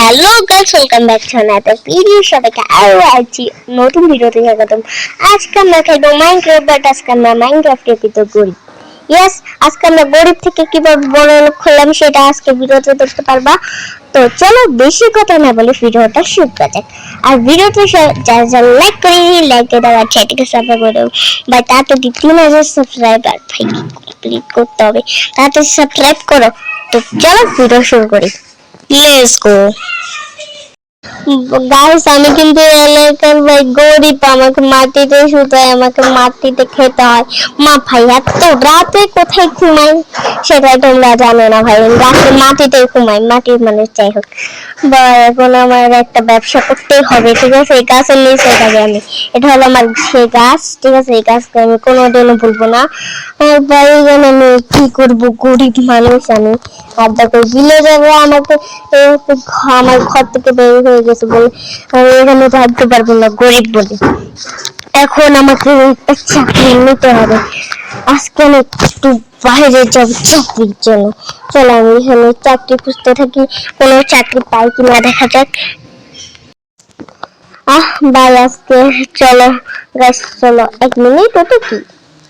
Hello guys, welcome back to another video. সবাইকে আরো আছি নতুন ভিডিওতে স্বাগতম। আজকে আমরা খেলবো মাইনক্রাফট, বাট আজকে আমরা মাইনক্রাফটের ভিতর গরিব। ইয়েস, আজকে আমরা গরিব থেকে কিভাবে বড় লোক হলাম সেটা আজকে ভিডিওতে দেখতে পারবা। তো চলো বেশি কথা না বলে ভিডিওটা শুরু করা যাক। আর ভিডিওটা যারা যারা লাইক করে লাইক দিয়ে দাও, আর চ্যানেলকে সাবস্ক্রাইব করে দাও। বাট তাড়াতাড়ি 3000 সাবস্ক্রাইবার ভাই কমপ্লিট করতে হবে, তাড়াতাড়ি সাবস্ক্রাইব করো। তো চলো ভিডিও শুরু করি। Let's go. গাইস, আমি কিন্তু এলাকার ভাই গরিব, আমাকে মাটিতে শুতে হয়, আমাকে মাটিতে খেতে হয়। মা ভাই এত রাতে কোথায় ঘুমাই সেটা তোমরা জানো না ভাই, রাতে মাটিতে ঘুমাই, মাটির মানুষ। যাই হোক, বা এখন আমার একটা ব্যবসা করতেই হবে, ঠিক আছে? এই গাছের নিচে থাকি আমি, এটা হলো আমার সেই গাছ, ঠিক আছে? এই গাছকে আমি কোনোদিনও ভুলবো না। আর ভাই আমি কি করবো, গরিব মানুষ আমি। আর দেখো ভিলেজাররা আমাকে আমার ঘর থেকে বের হয়ে গেছে বলে আমি এখানে থাকতে পারবো না, গরিব বলে। এখন আমাকে একটা চাকরি নিতে হবে। আজকে আমি একটু বাইরে যাবো চাকরির জন্য। চলো আমি এখানে চাকরি খুঁজতে থাকি, কোনো চাকরি পাই কিনা দেখা যাক। ভাই আজকে চলো গাইস, চলো 1 মিনিট। ওটা কি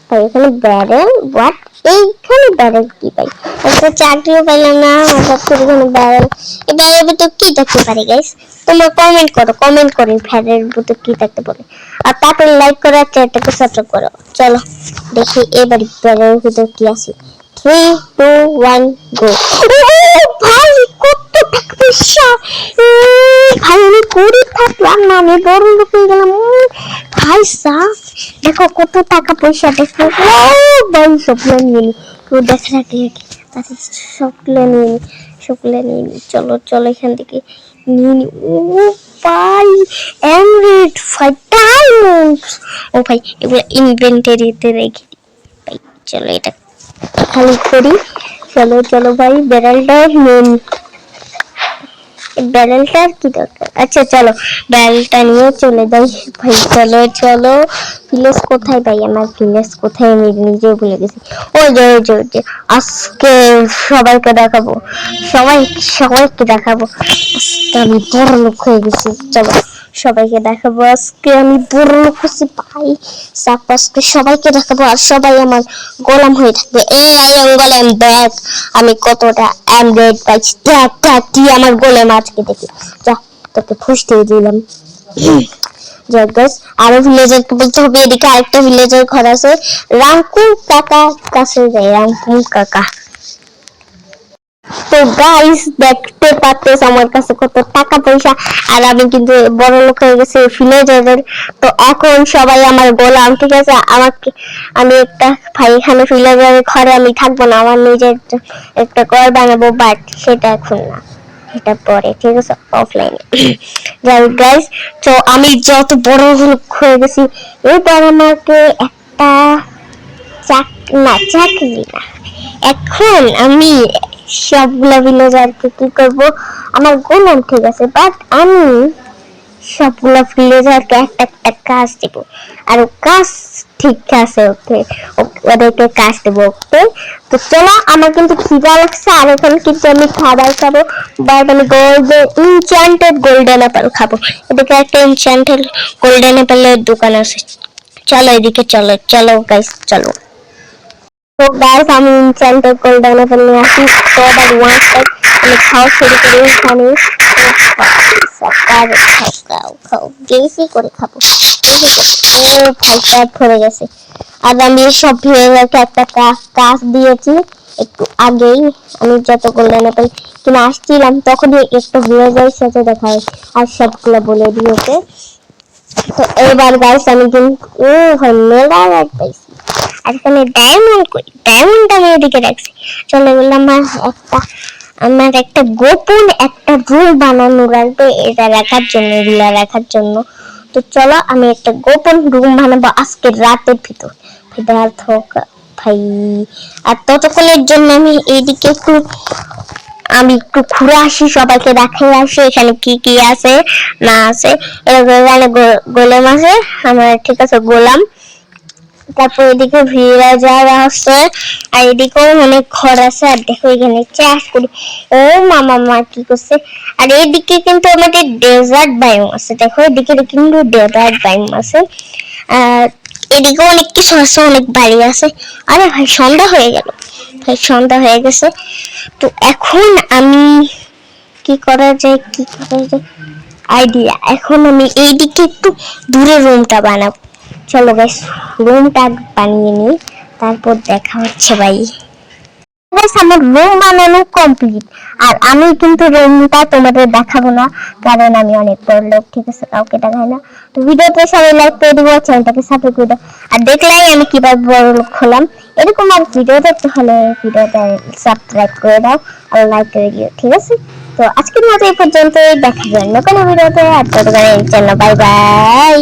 ভাই? এখানে ব্যারেল হোয়াট? এইখানে ব্যারেল কি ভাই? একটা চাকরিও পেলাম না, হঠাৎ করে এখানে ব্যারেল। এই ব্যারেল ভিতর কি থাকতে পারে গাইস? তোমরা কমেন্ট করো, কমেন্ট করো ব্যারেল ভিতর কি থাকতে পারে। আর তারপরে লাইক করো, আর চ্যানেলটাকে সাবস্ক্রাইব করো। চলো দেখি এবার ব্যারেল ভিতর কি আছে। 3 2 1 গো। ভাই কত টাকা পয়সা! ভাই আমি গরিব থাকলাম না, আমি বড় লোক হয়ে গেলাম ভাই সাহ। দেখো কত টাকা পয়সা, দেখো ভাই সবগুলো নিয়ে নি। কেউ দেখে রাখি তাতে সবগুলো নিয়ে নি, সবগুলো নিয়ে নি। চলো চলো এখান থেকে নিয়ে নি। ও ভাই এমরেড 5 ডায়মন্ডস। ও ভাই এগুলো ইনভেন্টরিতে রেখে দিই ভাই। চলো এটা খালি করি। চলো চলো ভাই ব্যারেলটা নিয়ে নি। ব্যারেলটার কি দরকার? আচ্ছা চলো ব্যারেলটা নিয়ে চলে যাই ভাই। চলো চলো। ভিলেজ কোথায় ভাই? আমার ভিলেজ কোথায় আমি নিজে ভুলে গেছি। ওই যে ওই যে ওই যে। আজকে সবাইকে দেখাবো, সবাইকে দেখাবো আজকে আমি বড় লোক হয়ে গেছি। চলো সবাইকে দেখাবো আজকে আমি বড় লোক হয়েছি ভাই। আজকে সবাইকে দেখাবো, আর সবাই আমার গোলাম হয়ে থাকবে। এই আই এম গোলাম দেখ আমি কতটা এমরেড পাইছি। দেখ দেখ কি আমার গোলাম আজকে দেখি। যা তোকে ফুস দিয়ে দিলাম। যাক গাইস, আরো ভিলেজারকে বলতে হবে এদিকে আরেকটা ভিলেজার ঘর আছে। রাঙ্কু কাকা কাছে যাই, রাঙ্কু কাকা। তো গাইস দেখতে পাচ্ছেন আমার কাছে কত টাকা পয়সা, আর আমি কিন্তু বড় লোক হয়ে গেছি ভিলেজারের। তো এখন সবাই আমার গোলাম, ঠিক আছে? আমাকে আমি একটা ভাই এখানে ভিলেজারের ঘরে আমি থাকবো না, আমার নিজের একটা ঘর বানাবো, বাট সেটা এখন না, এটা পরে, ঠিক আছে? অফলাইনে। যাই গাইস, তো আমি যত বড় লোক হয়ে গেছি এবার আমাকে একটা চাকরি না, এখন আমি সবগুলা ভিলেজারকে কি করব, আমার গোলাম, ঠিক আছে? বাট আমি সবগুলা ভিলেজারকে একটা একটা কাজ দেব, আর কাজ ঠিক আছে, ওকে ওদেরকে কাজ দেব, ওকে? তো চলো আমার কিন্তু খিদা লাগছে, আর এখন কিন্তু আমি খাবার খাবো। বাট আমি ইনচ্যান্টেড গোল্ডেন অ্যাপেল খাবো। এদিকে একটা ইনচ্যান্টেড গোল্ডেন অ্যাপেলের দোকান আছে, চলো এদিকে চলো। চলো গাইস চলো। তো গাইস আমি ইনচ্যান্টেড গোল্ডেন অ্যাপেল নিয়ে আসি। তো এবার ওয়ান সাইড আমি খাওয়া শুরু করি এখানে। খাও বেশি করে খাবো। ও ভাই পেট ভরে গেছে। আর আমি সব ভিলেজারকে একটা কাজ দিয়েছি একটু আগেই। আমি যত গোল্ডেন অ্যাপেল কিনে আসছিলাম তখনই একটা ভিলেজারের সাথে দেখা হয়, আর সবগুলো বলে দিয়েছে। তো এবার গাইস আমি কিন্তু ও ভাই মেলা পাইছি। আর এখানে ডায়মন্ড কই? ডায়মন্ড আমি এদিকে রাখছি। চলে গেলাম আমার একটা গোপন একটা রুম বানানো লাগবে এটা রাখার জন্য, এগুলা রাখার জন্য। তো চলো আমি একটা গোপন রুম বানাবো আজকে রাতের ভিতর ভাই। আর ততক্ষণের জন্য আমি এইদিকে একটু ঘুরে আসি, সবাইকে দেখে আসি এখানে কি কি আছে না আছে। এখানে গোলাম আছে আমার, ঠিক আছে? গোলাম তারপর এদিকে ভিড়া যাওয়া আছে, আর এদিকেও অনেক ঘর আছে। আর দেখো এখানে চাষ করি, ও মামা কি করছে। আর এইদিকে কিন্তু আমাদের ডেজার্ট বায়ুম আছে, দেখো এদিকে কিন্তু ডেজার্ট বায়ুম আছে। আর এদিকে অনেক কিছু আছে, অনেক বাড়ি আছে। আরে ভাই সন্ধ্যা হয়ে গেল, ভাই সন্ধ্যা হয়ে গেছে। তো এখন আমি কি করা যায়, আইডিয়া। এখন আমি এইদিকে একটু দূরে রুমটা বানাবো। চলো গাইস রুমটা বানিয়ে নিই, তারপর দেখা হচ্ছে ভাই। আমার রুম বানানো কমপ্লিট, আর আমি কিন্তু রুমটা তোমাদের দেখাবো না, কারণ আমি অনেক বড় লোক, ঠিক আছে, কাউকে দেখাই না। তো ভিডিওতে সবাই লাইক করে দিবো, চ্যানেলটাকে সাবস্ক্রাইব করে দাও। আর দেখলাই আমি কিভাবে বড় লোক হলাম, এরকম আর ভিডিও দেখতে হলে ভিডিওটা সাবস্ক্রাইব করে দাও আর লাইক করে দিও, ঠিক আছে। তো আজকের মতো এই পর্যন্ত, দেখা যাবে অন্য কোনো ভিডিওতে। আর ততক্ষণের জন্য বাই বাই।